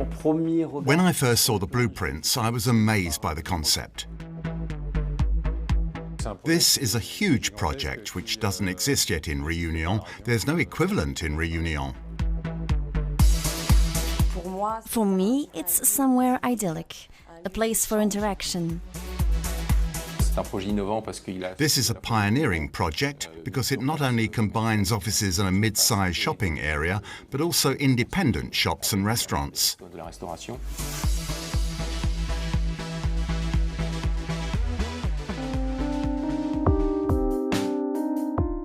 When I first saw the blueprints, I was amazed by the concept. This is a huge project which doesn't exist yet in Réunion. There's no equivalent in Réunion. For me, it's somewhere idyllic, a place for interaction. This is a pioneering project because it not only combines offices and a mid-sized shopping area, but also independent shops and restaurants.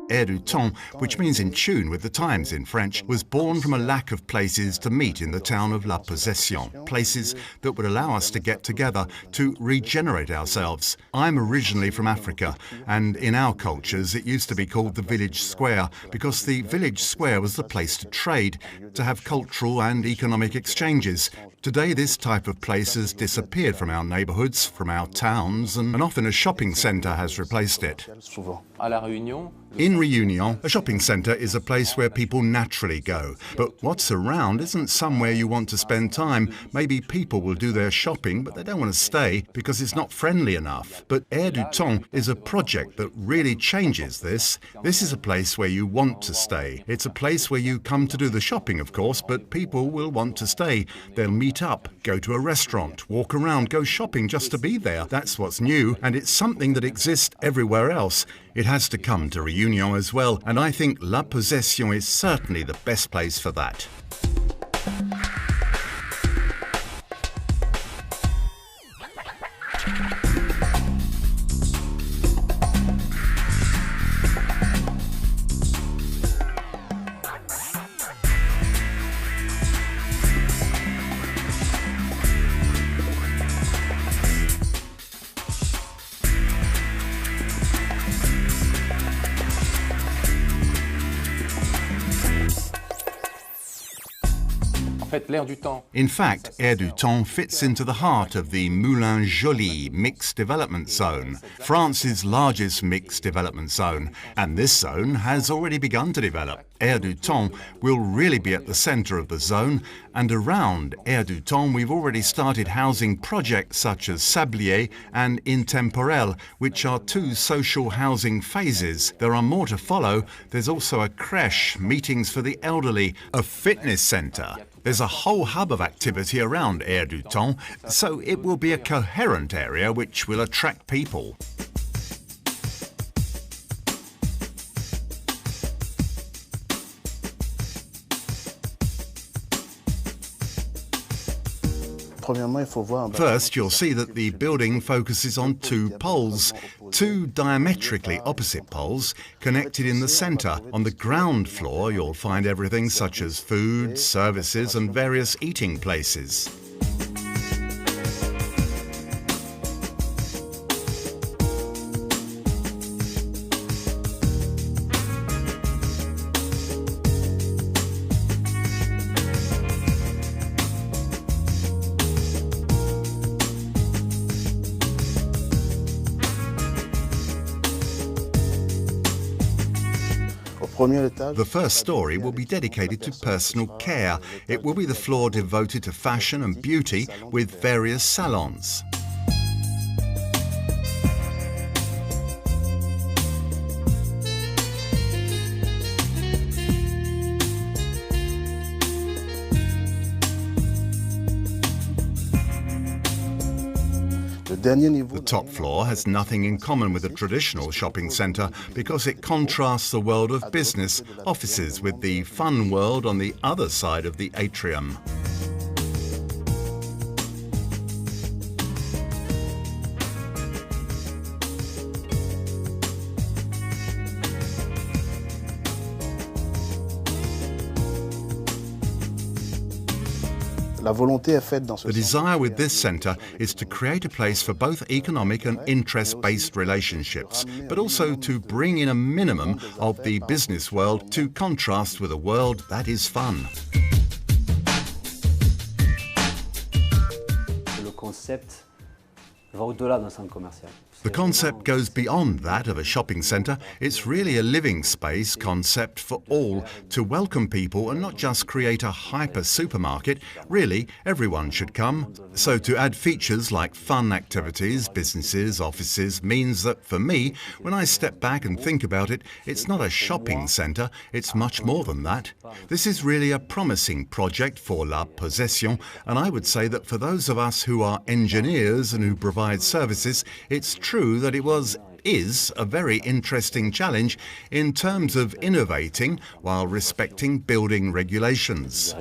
Lrdt, which means in tune with the times in French, was born from a lack of places to meet in the town of La Possession, places that would allow us to get together, to regenerate ourselves. I'm originally from Africa, and in our cultures it used to be called the village square, because the village square was the place to trade, to have cultural and economic exchanges. Today this type of place has disappeared from our neighbourhoods, from our towns, and often a shopping centre has replaced it. In Réunion, a shopping centre is a place where people naturally go. But what's around isn't somewhere you want to spend time. Maybe people will do their shopping, but they don't want to stay because it's not friendly enough. But Lrdt is a project that really changes this. This is a place where you want to stay. It's a place where you come to do the shopping, of course, but people will want to stay. They'll meet up, go to a restaurant, walk around, go shopping just to be there. That's what's new, and it's something that exists everywhere else. It has to come to Réunion as well, and I think La Possession is certainly the best place for that. In fact, Lrdt fits into the heart of the Moulin Joly mixed development zone, France's largest mixed development zone, and this zone has already begun to develop. Lrdt will really be at the centre of the zone, and around Lrdt we've already started housing projects such as Sablier and Intemporel, which are two social housing phases. There are more to follow. There's also a crèche, meetings for the elderly, a fitness centre. There's a whole hub of activity around Lrdt, so it will be a coherent area which will attract people. First, you'll see that the building focuses on two poles, two diametrically opposite poles connected in the centre. On the ground floor, you'll find everything such as food, services and various eating places. The first story will be dedicated to personal care. It will be the floor devoted to fashion and beauty with various salons. The top floor has nothing in common with a traditional shopping centre because it contrasts the world of business, offices, with the fun world on the other side of the atrium. The desire with this centre is to create a place for both economic and interest-based relationships, but also to bring in a minimum of the business world to contrast with a world that is fun. Le concept va au-delà d'un centre commercial. The concept goes beyond that of a shopping centre. It's really a living space concept for all, to welcome people and not just create a hyper supermarket. Really, everyone should come. So to add features like fun activities, businesses, offices, means that for me, when I step back and think about it, it's not a shopping centre, it's much more than that. This is really a promising project for La Possession, and I would say that for those of us who are engineers and who provide services, it's true that is a very interesting challenge in terms of innovating while respecting building regulations.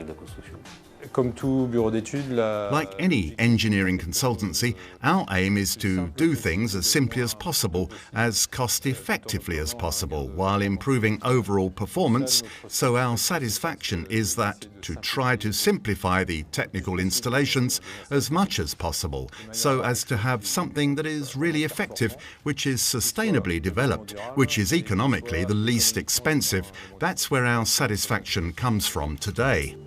Like any engineering consultancy, our aim is to do things as simply as possible, as cost-effectively as possible, while improving overall performance, so our satisfaction is that to try to simplify the technical installations as much as possible, so as to have something that is really effective, which is sustainably developed, which is economically the least expensive. That's where our satisfaction comes from today.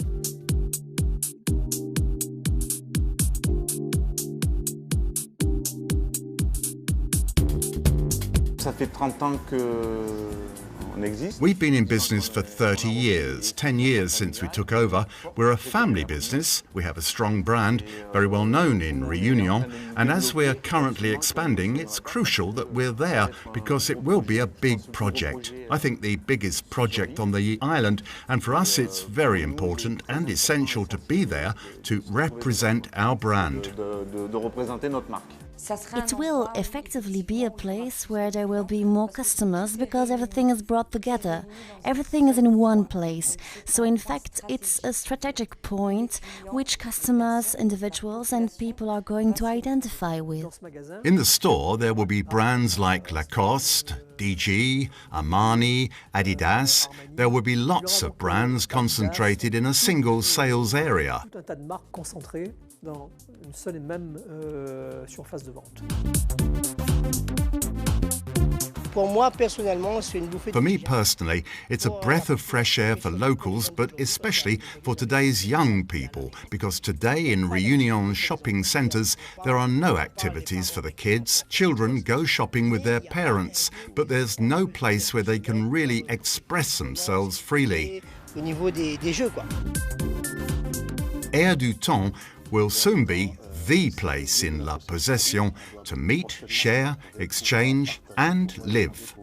We've been in business for 30 years, 10 years since we took over. We're a family business. We have a strong brand, very well known in Réunion, and as we're currently expanding, it's crucial that we're there because it will be a big project. I think the biggest project on the island, and for us it's very important and essential to be there to represent our brand. It will effectively be a place where there will be more customers because everything is brought together. Everything is in one place. So in fact, it's a strategic point which customers, individuals and people are going to identify with. In the store, there will be brands like Lacoste, DG, Armani, Adidas. There will be lots of brands concentrated in a single sales area. Dans une seule et même surface de vente. For me personally, it's a breath of fresh air for locals, but especially for today's young people, because today in Réunion shopping centres, there are no activities for the kids. Children go shopping with their parents, but there's no place where they can really express themselves freely. Lrdt will soon be the place in La Possession to meet, share, exchange and live.